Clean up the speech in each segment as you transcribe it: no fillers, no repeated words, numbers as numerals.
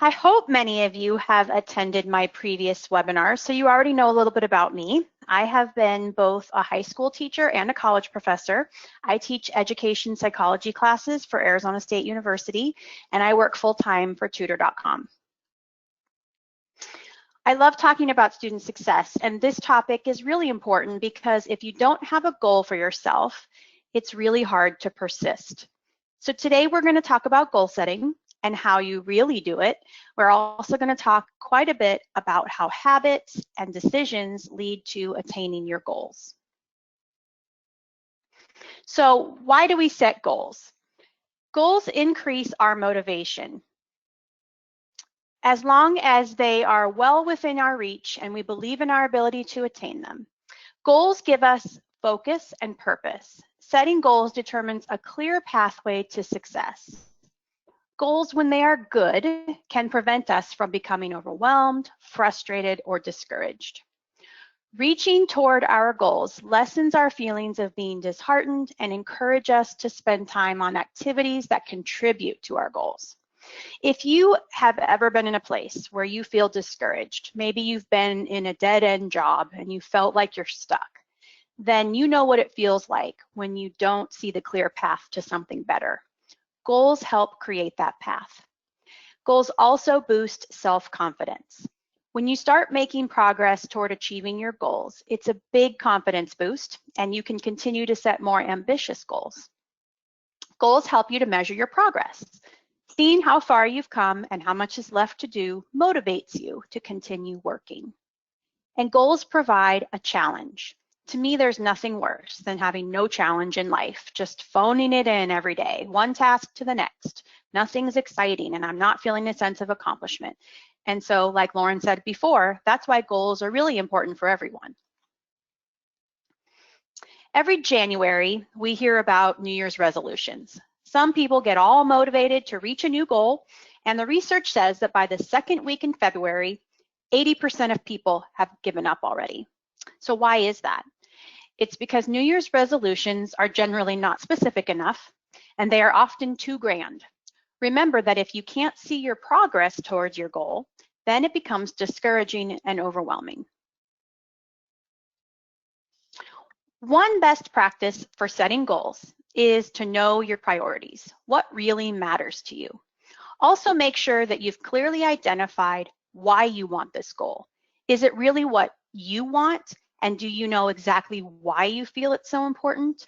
I hope many of you have attended my previous webinars, so you already know a little bit about me. I have been both a high school teacher and a college professor. I teach education psychology classes for Arizona State University, and I work full-time for Tutor.com. I love talking about student success, and this topic is really important because if you don't have a goal for yourself, it's really hard to persist. So today we're going to talk about goal setting and how you really do it. We're also going to talk quite a bit about how habits and decisions lead to attaining your goals. So why do we set goals? Goals increase our motivation. As long as they are well within our reach and we believe in our ability to attain them. Goals give us focus and purpose. Setting goals determines a clear pathway to success. Goals, when they are good, can prevent us from becoming overwhelmed, frustrated, or discouraged. Reaching toward our goals lessens our feelings of being disheartened and encourage us to spend time on activities that contribute to our goals. If you have ever been in a place where you feel discouraged, maybe you've been in a dead-end job and you felt like you're stuck, then you know what it feels like when you don't see the clear path to something better. Goals help create that path. Goals also boost self-confidence. When you start making progress toward achieving your goals, it's a big confidence boost, and you can continue to set more ambitious goals. Goals help you to measure your progress. Seeing how far you've come and how much is left to do motivates you to continue working. And goals provide a challenge. To me, there's nothing worse than having no challenge in life, just phoning it in every day, one task to the next. Nothing's exciting, and I'm not feeling a sense of accomplishment. And so, like Lauren said before, that's why goals are really important for everyone. Every January, we hear about New Year's resolutions. Some people get all motivated to reach a new goal, and the research says that by the second week in February, 80% of people have given up already. So why is that? It's because New Year's resolutions are generally not specific enough, and they are often too grand. Remember that if you can't see your progress towards your goal, then it becomes discouraging and overwhelming. One best practice for setting goals is to know your priorities, what really matters to you. Also make sure that you've clearly identified why you want this goal. Is it really what you want? And do you know exactly why you feel it's so important?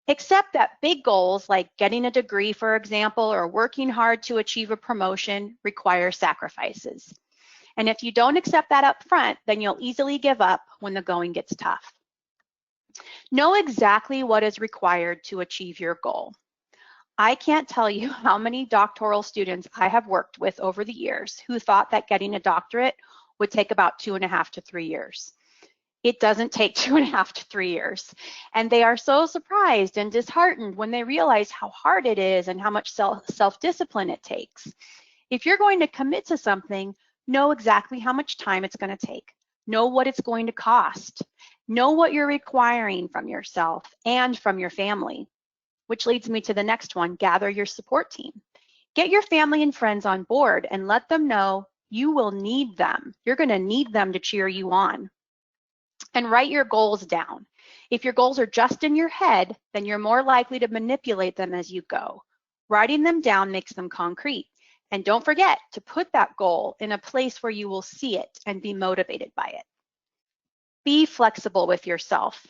Accept that big goals like getting a degree, for example, or working hard to achieve a promotion require sacrifices. And if you don't accept that up front, then you'll easily give up when the going gets tough. Know exactly what is required to achieve your goal. I can't tell you how many doctoral students I have worked with over the years who thought that getting a doctorate would take about 2.5 to 3 years. It doesn't take 2.5 to 3 years. And they are so surprised and disheartened when they realize how hard it is and how much self-discipline it takes. If you're going to commit to something, know exactly how much time it's going to take. Know what it's going to cost. Know what you're requiring from yourself and from your family. Which leads me to the next one, gather your support team. Get your family and friends on board and let them know you will need them. You're going to need them to cheer you on. And write your goals down. If your goals are just in your head, then you're more likely to manipulate them as you go. Writing them down makes them concrete. And don't forget to put that goal in a place where you will see it and be motivated by it. Be flexible with yourself.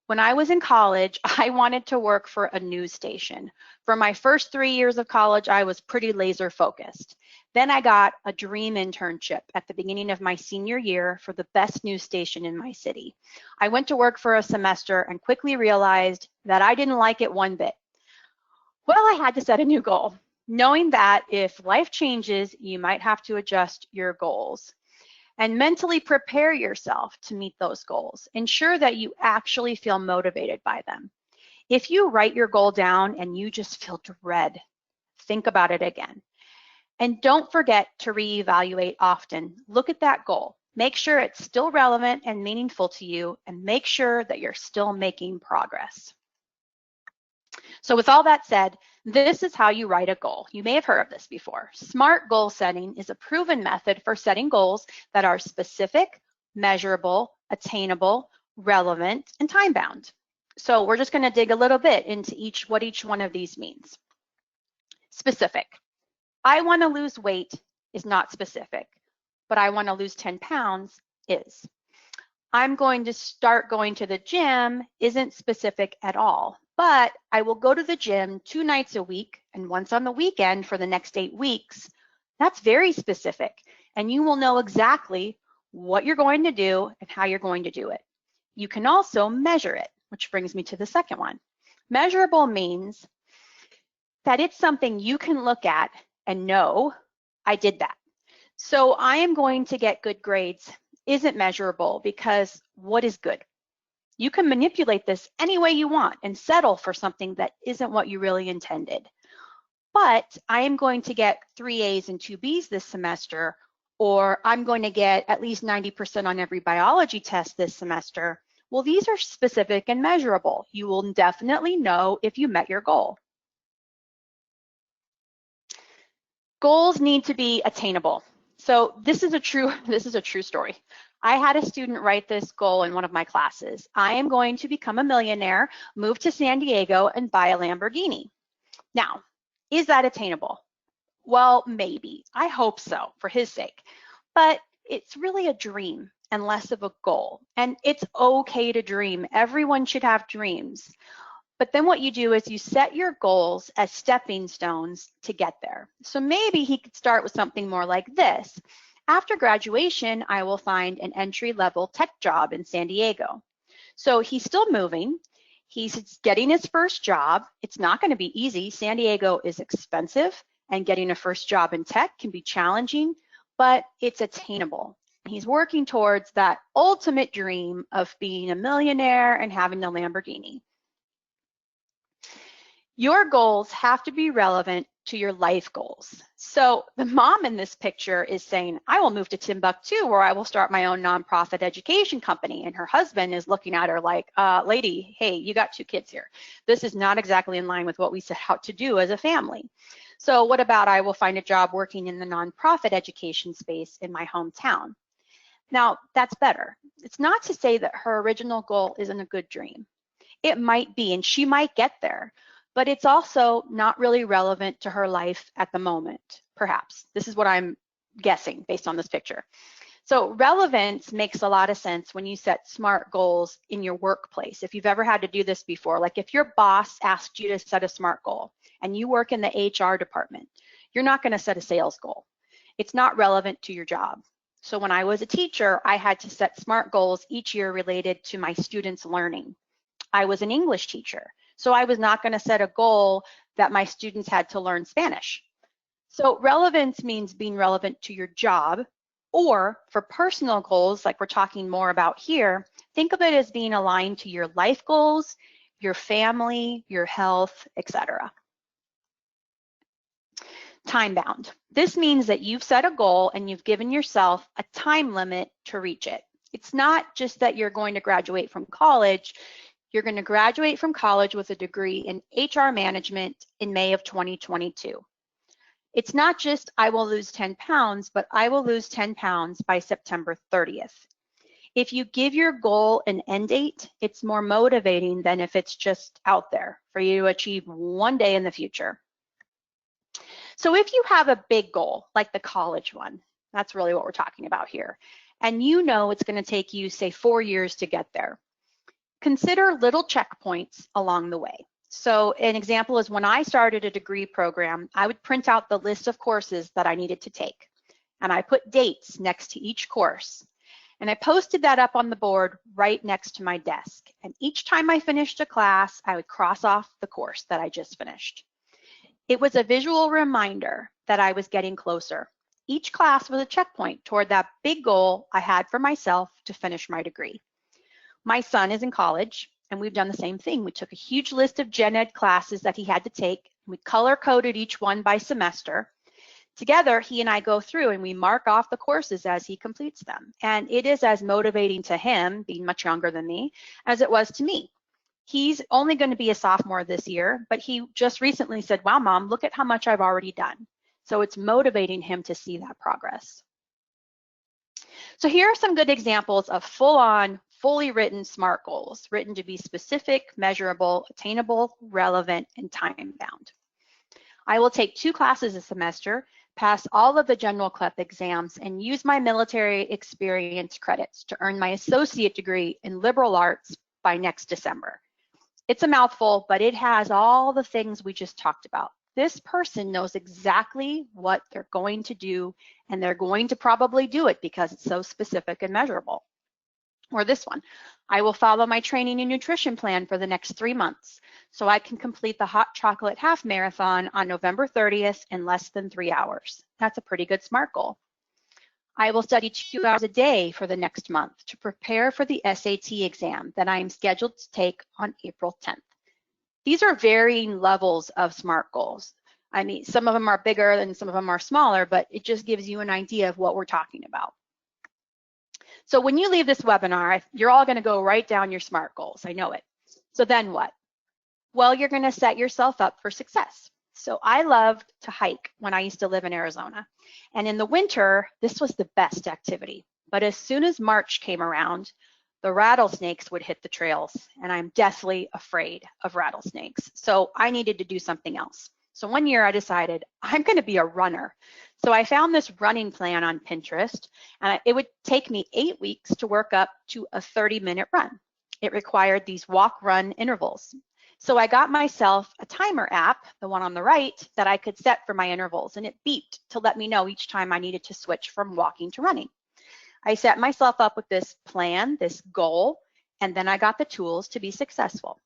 When I was in college, I wanted to work for a news station. For my first 3 years of college, I was pretty laser focused. Then I got a dream internship at the beginning of my senior year for the best news station in my city. I went to work for a semester and quickly realized that I didn't like it one bit. Well, I had to set a new goal, knowing that if life changes, you might have to adjust your goals. And mentally prepare yourself to meet those goals. Ensure that you actually feel motivated by them. If you write your goal down and you just feel dread, think about it again. And don't forget to reevaluate often. Look at that goal. Make sure it's still relevant and meaningful to you, and make sure that you're still making progress. So with all that said, this is how you write a goal. You may have heard of this before. SMART goal setting is a proven method for setting goals that are specific, measurable, attainable, relevant, and time-bound. So we're just going to dig a little bit into what each one of these means. Specific. I want to lose weight is not specific, but I want to lose 10 pounds is. I'm going to start going to the gym isn't specific at all, but I will go to the gym 2 nights a week and once on the weekend for the next 8 weeks. That's very specific, and you will know exactly what you're going to do and how you're going to do it. You can also measure it, which brings me to the second one. Measurable means that it's something you can look at and know, I did that. So I am going to get good grades isn't measurable because what is good? You can manipulate this any way you want and settle for something that isn't what you really intended. But I am going to get 3 A's and 2 B's this semester, or I'm going to get at least 90% on every biology test this semester. Well, these are specific and measurable. You will definitely know if you met your goal. Goals need to be attainable. So this is a true story. I had a student write this goal in one of my classes. I am going to become a millionaire, move to San Diego, and buy a Lamborghini. Now, is that attainable? Well, maybe. I hope so, for his sake. But it's really a dream and less of a goal. And it's okay to dream. Everyone should have dreams. But then what you do is you set your goals as stepping stones to get there. So maybe he could start with something more like this. After graduation, I will find an entry-level tech job in San Diego. So he's still moving. He's getting his first job. It's not going to be easy. San Diego is expensive, and getting a first job in tech can be challenging, but it's attainable. He's working towards that ultimate dream of being a millionaire and having a Lamborghini. Your goals have to be relevant to your life goals. So the mom in this picture is saying, I will move to Timbuktu where I will start my own nonprofit education company. And her husband is looking at her like, lady, hey, you got 2 kids here. This is not exactly in line with what we set out to do as a family. So what about I will find a job working in the nonprofit education space in my hometown? Now, that's better. It's not to say that her original goal isn't a good dream. It might be, and she might get there. But it's also not really relevant to her life at the moment, perhaps. This is what I'm guessing based on this picture. So relevance makes a lot of sense when you set SMART goals in your workplace. If you've ever had to do this before, like if your boss asked you to set a SMART goal and you work in the HR department, you're not going to set a sales goal. It's not relevant to your job. So when I was a teacher, I had to set SMART goals each year related to my students' learning. I was an English teacher. So I was not going to set a goal that my students had to learn Spanish. So relevance means being relevant to your job, or for personal goals, like we're talking more about here, think of it as being aligned to your life goals, your family, your health, etc. Time bound. This means that you've set a goal and you've given yourself a time limit to reach it. It's not just that you're going to graduate from college. You're going to graduate from college with a degree in HR management in May of 2022. It's not just I will lose 10 pounds, but I will lose 10 pounds by September 30th. If you give your goal an end date, it's more motivating than if it's just out there for you to achieve one day in the future. So if you have a big goal, like the college one, that's really what we're talking about here, and you know it's going to take you, say, 4 years to get there, consider little checkpoints along the way. So an example is when I started a degree program, I would print out the list of courses that I needed to take. And I put dates next to each course. And I posted that up on the board right next to my desk. And each time I finished a class, I would cross off the course that I just finished. It was a visual reminder that I was getting closer. Each class was a checkpoint toward that big goal I had for myself to finish my degree. My son is in college, and we've done the same thing. We took a huge list of gen ed classes that he had to take. We color-coded each one by semester. Together, he and I go through and we mark off the courses as he completes them. And it is as motivating to him, being much younger than me, as it was to me. He's only going to be a sophomore this year, but he just recently said, wow, Mom, look at how much I've already done. So it's motivating him to see that progress. So here are some good examples of full-on, fully written SMART goals, written to be specific, measurable, attainable, relevant, and time-bound. I will take 2 classes a semester, pass all of the general CLEP exams, and use my military experience credits to earn my associate degree in liberal arts by next December. It's a mouthful, but it has all the things we just talked about. This person knows exactly what they're going to do, and they're going to probably do it because it's so specific and measurable. Or this one, I will follow my training and nutrition plan for the next 3 months so I can complete the hot chocolate half marathon on November 30th in less than 3 hours. That's a pretty good SMART goal. I will study 2 hours a day for the next month to prepare for the SAT exam that I am scheduled to take on April 10th. These are varying levels of SMART goals. I mean, some of them are bigger and some of them are smaller, but it just gives you an idea of what we're talking about. So when you leave this webinar, you're all going to go write down your SMART goals. I know it. So then what? Well, you're going to set yourself up for success. So I loved to hike when I used to live in Arizona. And in the winter, this was the best activity. But as soon as March came around, the rattlesnakes would hit the trails, and I'm deathly afraid of rattlesnakes. So I needed to do something else. So one year I decided I'm going to be a runner. So I found this running plan on Pinterest, and it would take me 8 weeks to work up to a 30-minute run. It required these walk-run intervals. So I got myself a timer app, the one on the right, that I could set for my intervals, and it beeped to let me know each time I needed to switch from walking to running. I set myself up with this plan, this goal, and then I got the tools to be successful.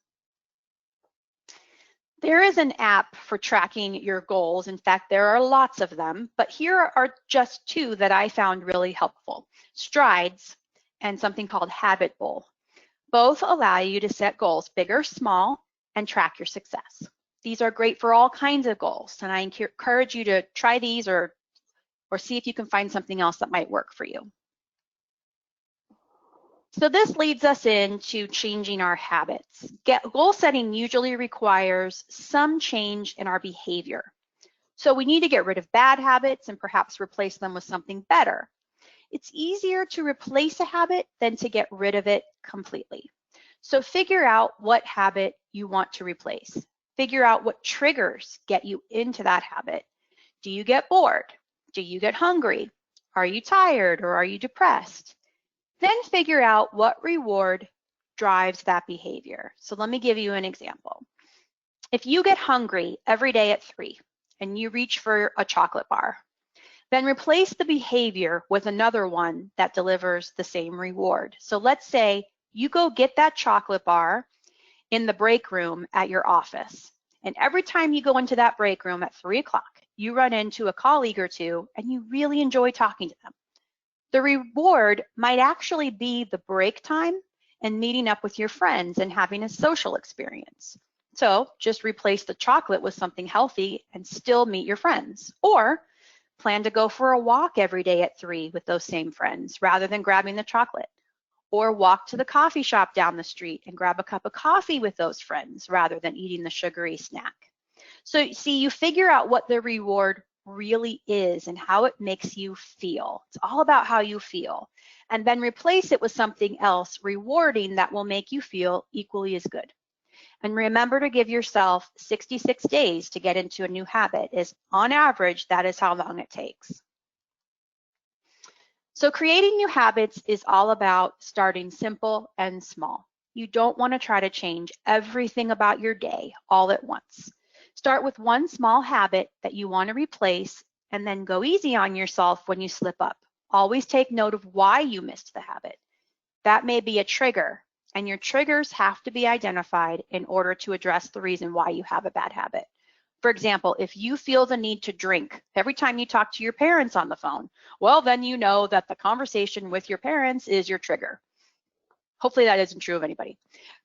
There is an app for tracking your goals. In fact, there are lots of them, but here are just 2 that I found really helpful: Strides and something called Habitable. Both allow you to set goals, big or small, and track your success. These are great for all kinds of goals, and I encourage you to try these or see if you can find something else that might work for you. So this leads us into changing our habits. Goal setting usually requires some change in our behavior. So we need to get rid of bad habits and perhaps replace them with something better. It's easier to replace a habit than to get rid of it completely. So figure out what habit you want to replace. Figure out what triggers get you into that habit. Do you get bored? Do you get hungry? Are you tired or are you depressed? Then figure out what reward drives that behavior. So let me give you an example. If you get hungry every day at 3 and you reach for a chocolate bar, then replace the behavior with another one that delivers the same reward. So let's say you go get that chocolate bar in the break room at your office. And every time you go into that break room at 3 o'clock, you run into a colleague or 2 and you really enjoy talking to them. The reward might actually be the break time and meeting up with your friends and having a social experience. So just replace the chocolate with something healthy and still meet your friends. Or plan to go for a walk every day at 3 with those same friends rather than grabbing the chocolate. Or walk to the coffee shop down the street and grab a cup of coffee with those friends rather than eating the sugary snack. So see, you figure out what the reward really is and how it makes you feel. It's all about how you feel. And then replace it with something else rewarding that will make you feel equally as good. And remember to give yourself 66 days to get into a new habit. On average, that is how long it takes. So creating new habits is all about starting simple and small. You don't want to try to change everything about your day all at once. Start with one small habit that you want to replace and then go easy on yourself when you slip up. Always take note of why you missed the habit. That may be a trigger, and your triggers have to be identified in order to address the reason why you have a bad habit. For example, if you feel the need to drink every time you talk to your parents on the phone, well, then you know that the conversation with your parents is your trigger. Hopefully that isn't true of anybody.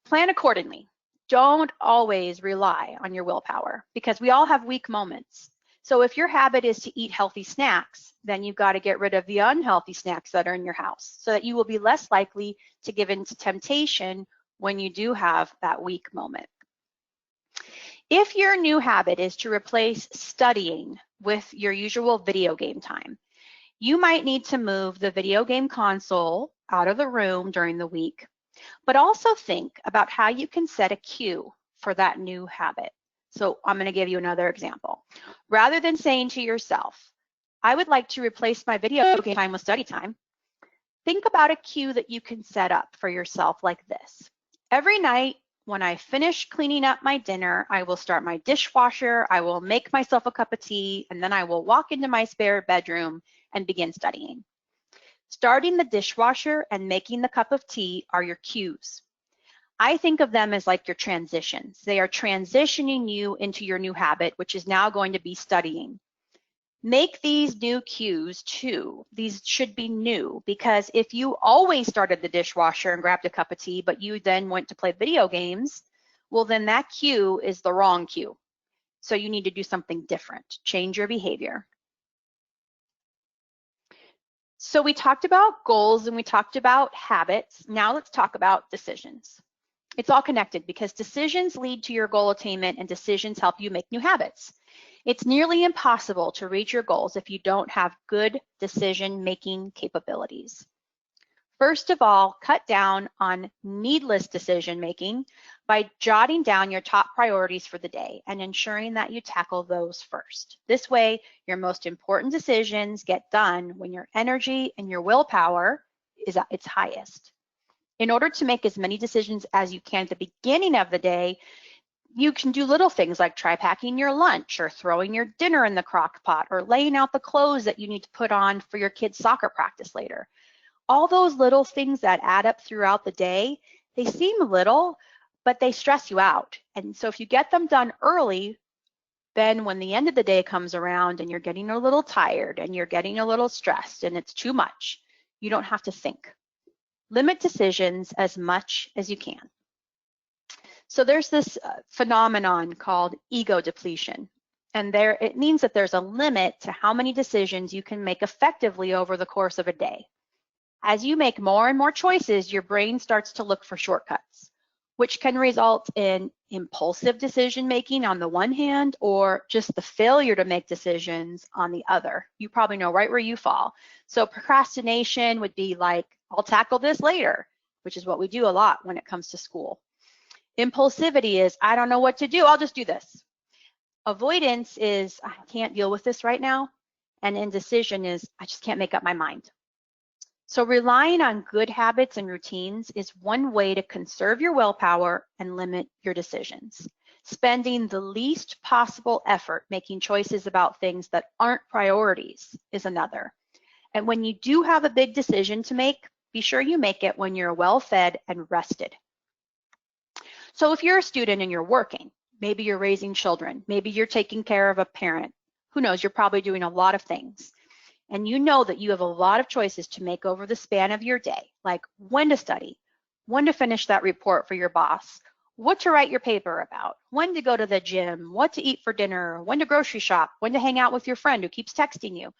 Plan accordingly. Don't always rely on your willpower because we all have weak moments. So if your habit is to eat healthy snacks, then you've got to get rid of the unhealthy snacks that are in your house so that you will be less likely to give in to temptation when you do have that weak moment. If your new habit is to replace studying with your usual video game time, you might need to move the video game console out of the room during the week, but also think about how you can set a cue for that new habit. So I'm going to give you another example. Rather than saying to yourself, I would like to replace my video game time with study time, think about a cue that you can set up for yourself like this. Every night when I finish cleaning up my dinner, I will start my dishwasher, I will make myself a cup of tea, and then I will walk into my spare bedroom and begin studying. Starting the dishwasher and making the cup of tea are your cues. I think of them as like your transitions. They are transitioning you into your new habit, which is now going to be studying. Make these new cues too. These should be new, because if you always started the dishwasher and grabbed a cup of tea, but you then went to play video games, well, then that cue is the wrong cue. So you need to do something different. Change your behavior. So we talked about goals and we talked about habits. Now let's talk about decisions. It's all connected because decisions lead to your goal attainment and decisions help you make new habits. It's nearly impossible to reach your goals if you don't have good decision-making capabilities. First of all, cut down on needless decision-making by jotting down your top priorities for the day and ensuring that you tackle those first. This way, your most important decisions get done when your energy and your willpower is at its highest. In order to make as many decisions as you can at the beginning of the day, you can do little things like try packing your lunch or throwing your dinner in the crock pot or laying out the clothes that you need to put on for your kids' soccer practice later. All those little things that add up throughout the day, they seem little, but they stress you out. And so if you get them done early, then when the end of the day comes around and you're getting a little tired and you're getting a little stressed and it's too much, you don't have to think. Limit decisions as much as you can. So there's this phenomenon called ego depletion. And it means that there's a limit to how many decisions you can make effectively over the course of a day. As you make more and more choices, your brain starts to look for shortcuts, which can result in impulsive decision making on the one hand, or just the failure to make decisions on the other. You probably know right where you fall. So procrastination would be like, I'll tackle this later, which is what we do a lot when it comes to school. Impulsivity is, I don't know what to do, I'll just do this. Avoidance is, I can't deal with this right now. And indecision is, I just can't make up my mind. So relying on good habits and routines is one way to conserve your willpower and limit your decisions. Spending the least possible effort making choices about things that aren't priorities is another. And when you do have a big decision to make, be sure you make it when you're well-fed and rested. So if you're a student and you're working, maybe you're raising children, maybe you're taking care of a parent, who knows, you're probably doing a lot of things. And you know that you have a lot of choices to make over the span of your day, like when to study, when to finish that report for your boss, what to write your paper about, when to go to the gym, what to eat for dinner, when to grocery shop, when to hang out with your friend who keeps texting you.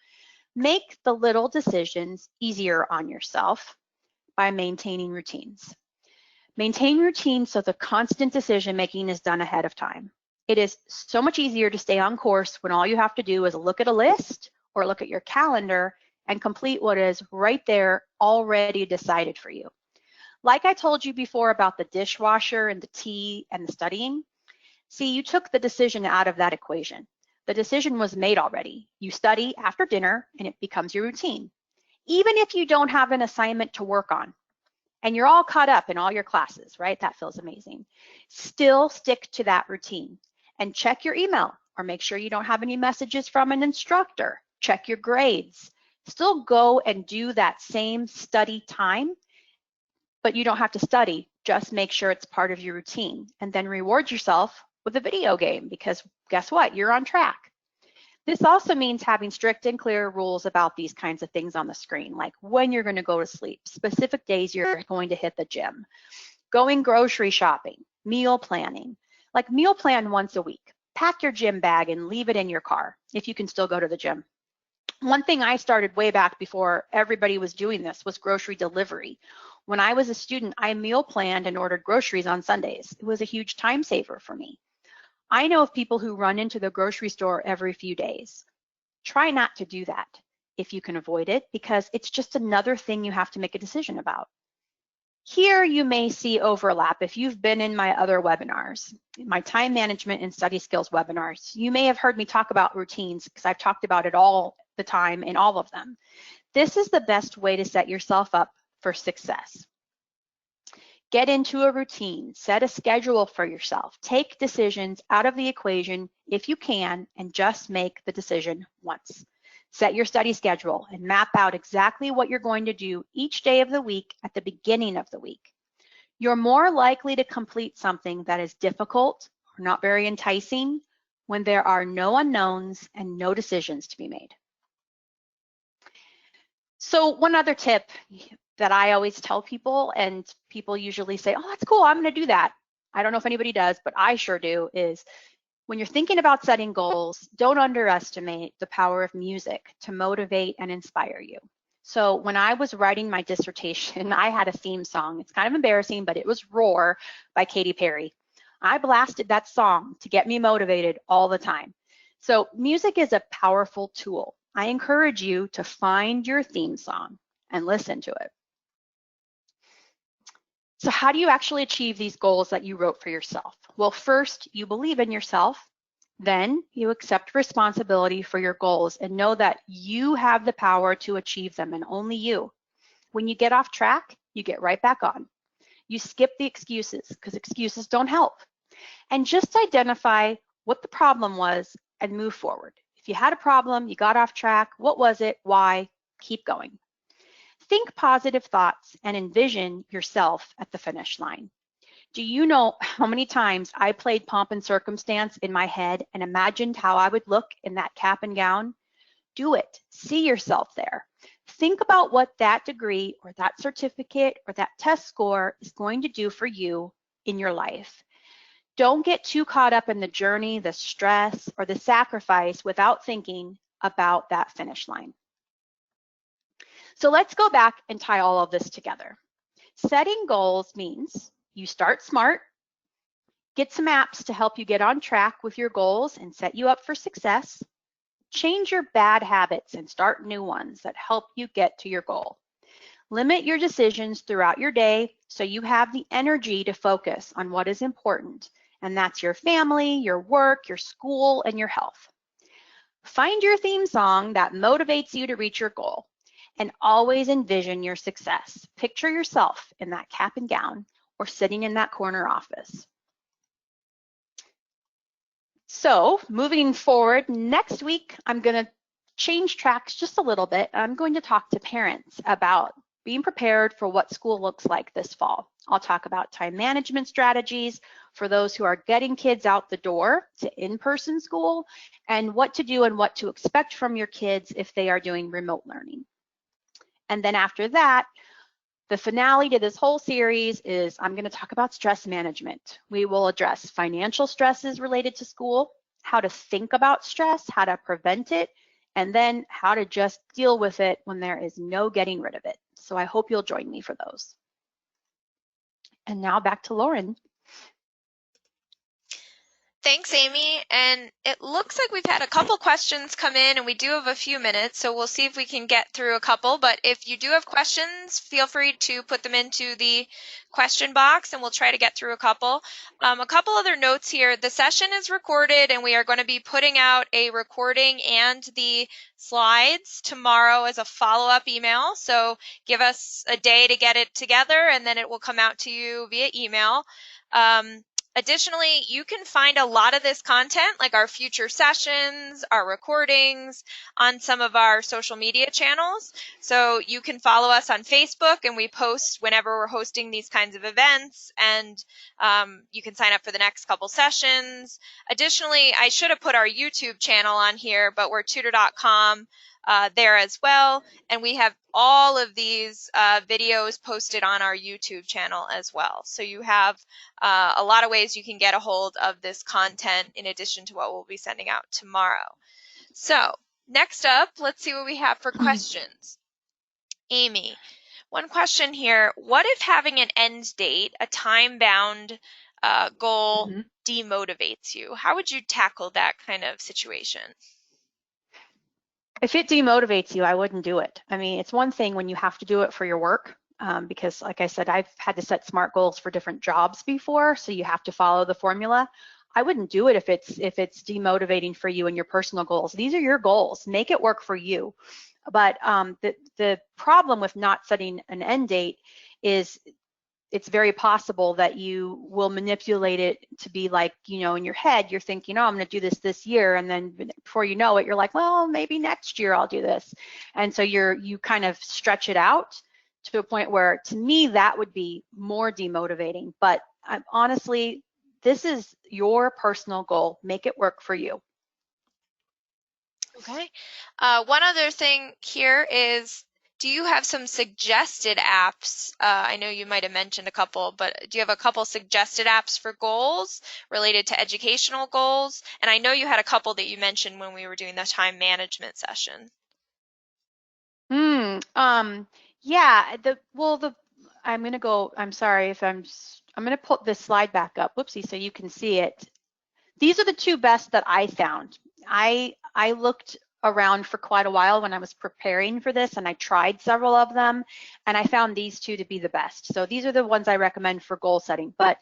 Make the little decisions easier on yourself by maintaining routines. Maintain routines so the constant decision making is done ahead of time. It is so much easier to stay on course when all you have to do is look at a list or look at your calendar and complete what is right there already decided for you. Like I told you before about the dishwasher and the tea and the studying, see, you took the decision out of that equation. The decision was made already. You study after dinner and it becomes your routine. Even if you don't have an assignment to work on and you're all caught up in all your classes, right? That feels amazing. Still stick to that routine and check your email or make sure you don't have any messages from an instructor. Check your grades. Still go and do that same study time, but you don't have to study. Just make sure it's part of your routine and then reward yourself with a video game because guess what? You're on track. This also means having strict and clear rules about these kinds of things on the screen, like when you're going to go to sleep, specific days you're going to hit the gym, going grocery shopping, meal planning, like meal plan once a week. Pack your gym bag and leave it in your car if you can still go to the gym. One thing I started way back before everybody was doing this was grocery delivery. When I was a student, I meal planned and ordered groceries on Sundays. It was a huge time saver for me. I know of people who run into the grocery store every few days. Try not to do that if you can avoid it, because it's just another thing you have to make a decision about. Here you may see overlap if you've been in my other webinars, my time management and study skills webinars. You may have heard me talk about routines because I've talked about it all the time in all of them. This is the best way to set yourself up for success. Get into a routine, set a schedule for yourself, take decisions out of the equation if you can, and just make the decision once. Set your study schedule and map out exactly what you're going to do each day of the week at the beginning of the week. You're more likely to complete something that is difficult or not very enticing when there are no unknowns and no decisions to be made. So one other tip that I always tell people, and people usually say, oh, that's cool, I'm going to do that. I don't know if anybody does, but I sure do, is when you're thinking about setting goals, don't underestimate the power of music to motivate and inspire you. So when I was writing my dissertation, I had a theme song. It's kind of embarrassing, but it was Roar by Katy Perry. I blasted that song to get me motivated all the time. So music is a powerful tool. I encourage you to find your theme song and listen to it. So how do you actually achieve these goals that you wrote for yourself? Well, first, you believe in yourself. Then you accept responsibility for your goals and know that you have the power to achieve them, and only you. When you get off track, you get right back on. You skip the excuses because excuses don't help. And just identify what the problem was and move forward. If you had a problem, you got off track, what was it, why? Keep going. Think positive thoughts and envision yourself at the finish line. Do you know how many times I played pomp and circumstance in my head and imagined how I would look in that cap and gown? Do it. See yourself there. Think about what that degree or that certificate or that test score is going to do for you in your life. Don't get too caught up in the journey, the stress, or the sacrifice without thinking about that finish line. So let's go back and tie all of this together. Setting goals means you start smart, get some apps to help you get on track with your goals and set you up for success, change your bad habits and start new ones that help you get to your goal. Limit your decisions throughout your day so you have the energy to focus on what is important, and that's your family, your work, your school, and your health. Find your theme song that motivates you to reach your goal, and always envision your success. Picture yourself in that cap and gown or sitting in that corner office. So moving forward, next week, I'm going to change tracks just a little bit. I'm going to talk to parents about being prepared for what school looks like this fall. I'll talk about time management strategies for those who are getting kids out the door to in-person school, and what to do and what to expect from your kids if they are doing remote learning. And then after that, the finale to this whole series is I'm going to talk about stress management. We will address financial stresses related to school, how to think about stress, how to prevent it, and then how to just deal with it when there is no getting rid of it. So I hope you'll join me for those. And now back to Lauren. Thanks, Amy. And it looks like we've had a couple questions come in, and we do have a few minutes, so we'll see if we can get through a couple. But if you do have questions, feel free to put them into the question box, and we'll try to get through a couple. A couple other notes here. The session is recorded, and we are going to be putting out a recording and the slides tomorrow as a follow-up email. So give us a day to get it together, and then it will come out to you via email. Additionally, you can find a lot of this content, like our future sessions, our recordings, on some of our social media channels. So you can follow us on Facebook, and we post whenever we're hosting these kinds of events, and you can sign up for the next couple sessions. Additionally, I should have put our YouTube channel on here, but we're Tutor.com there as well, and we have all of these videos posted on our YouTube channel as well. So you have a lot of ways you can get a hold of this content in addition to what we'll be sending out tomorrow. So next up, let's see what we have for questions. Amy, One question here, what if having an end date, a time-bound goal, Mhm. demotivates you? How would you tackle that kind of situation? If it demotivates you, I wouldn't do it. I mean, it's one thing when you have to do it for your work, because like I said, I've had to set SMART goals for different jobs before, so you have to follow the formula. I wouldn't do it if it's demotivating for you and your personal goals. These are your goals. Make it work for you. But the problem with not setting an end date is it's very possible that you will manipulate it to be like, in your head, you're thinking, oh, I'm going to do this year. And then before you know it, you're like, well, maybe next year I'll do this. And so you kind of stretch it out to a point where, to me, that would be more demotivating. But honestly, this is your personal goal. Make it work for you. Okay. One other thing here is, do you have some suggested apps? I know you might have mentioned a couple, but do you have a couple suggested apps for goals related to educational goals? And I know you had a couple that you mentioned when we were doing the time management session. Yeah, I'm sorry if I'm gonna put this slide back up, whoopsie, so you can see it. These are the two best that I found. I looked around for quite a while when I was preparing for this, and I tried several of them, and I found these two to be the best. So these are the ones I recommend for goal setting. But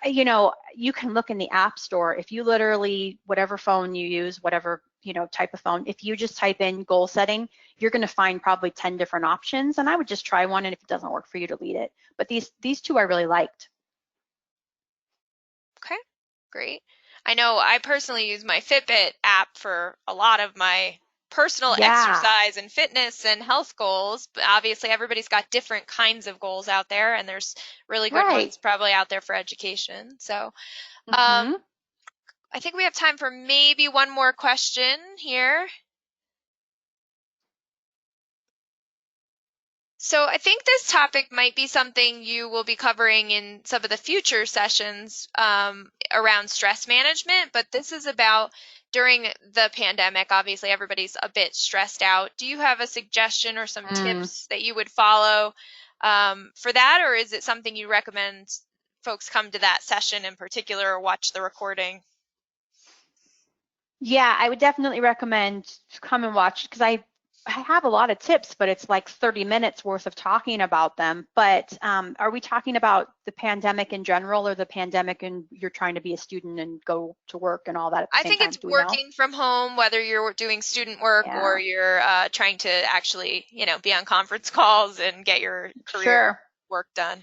you can look in the App Store. If you literally, whatever phone you use, whatever type of phone, if you just type in goal setting, you're going to find probably 10 different options. And I would just try one, and if it doesn't work for you, delete it. But these two I really liked. Okay, great. I know I personally use my Fitbit app for a lot of my personal Yeah, exercise and fitness and health goals, but obviously everybody's got different kinds of goals out there, and there's really good right. ones probably out there for education. So, Mm-hmm. I think we have time for maybe one more question here. So I think this topic might be something you will be covering in some of the future sessions around stress management, but this is about during the pandemic. Obviously, everybody's a bit stressed out. Do you have a suggestion or some tips that you would follow for that, or is it something you recommend folks come to that session in particular or watch the recording? Yeah, I would definitely recommend come and watch, because I have a lot of tips, but it's like 30 minutes worth of talking about them. But are we talking about the pandemic in general, or the pandemic and you're trying to be a student and go to work and all that at the I same think time? it's Do we know? working from home, whether you're doing student work or Yeah, you're trying to actually, be on conference calls and get your career sure. work done.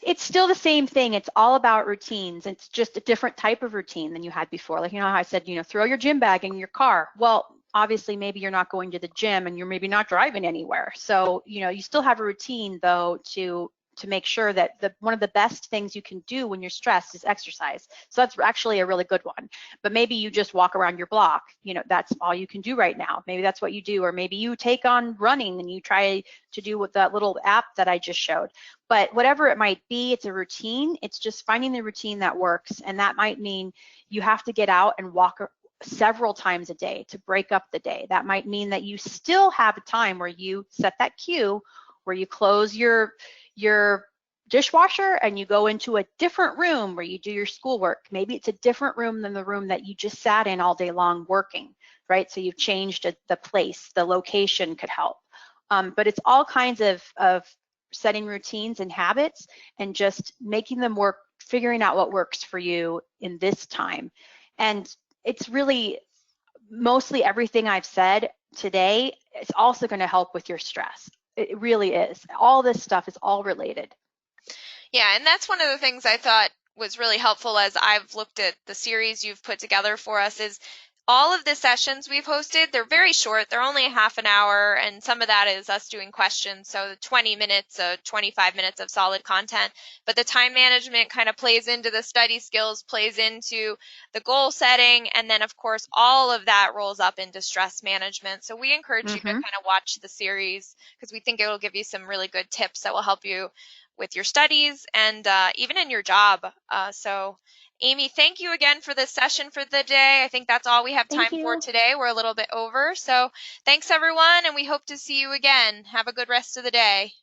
It's still the same thing. It's all about routines. It's just a different type of routine than you had before. Like, how I said, throw your gym bag in your car. Well, obviously, maybe you're not going to the gym and you're maybe not driving anywhere. So, you still have a routine, though, to make sure that one of the best things you can do when you're stressed is exercise. So that's actually a really good one. But maybe you just walk around your block. That's all you can do right now. Maybe that's what you do. Or maybe you take on running and you try to do with that little app that I just showed. But whatever it might be, it's a routine. It's just finding the routine that works. And that might mean you have to get out and walk several times a day to break up the day. That might mean that you still have a time where you set that cue, where you close your dishwasher and you go into a different room where you do your schoolwork. Maybe it's a different room than the room that you just sat in all day long working, right? So you've changed the place, the location could help. But it's all kinds of setting routines and habits and just making them work, figuring out what works for you in this time. And it's really mostly everything I've said today is also going to help with your stress. It really is. All this stuff is all related. Yeah, and that's one of the things I thought was really helpful as I've looked at the series you've put together for us is all of the sessions we've hosted, they're very short. They're only a half an hour, and some of that is us doing questions. So 20 minutes, 25 minutes of solid content. But the time management kind of plays into the study skills, plays into the goal setting, and then, of course, all of that rolls up into stress management. So we encourage you to kind of watch the series because we think it will give you some really good tips that will help you with your studies and even in your job. So Amy, thank you again for this session for the day. I think that's all we have Thank time for you. today. We're a little bit over. So thanks everyone, and we hope to see you again. Have a good rest of the day.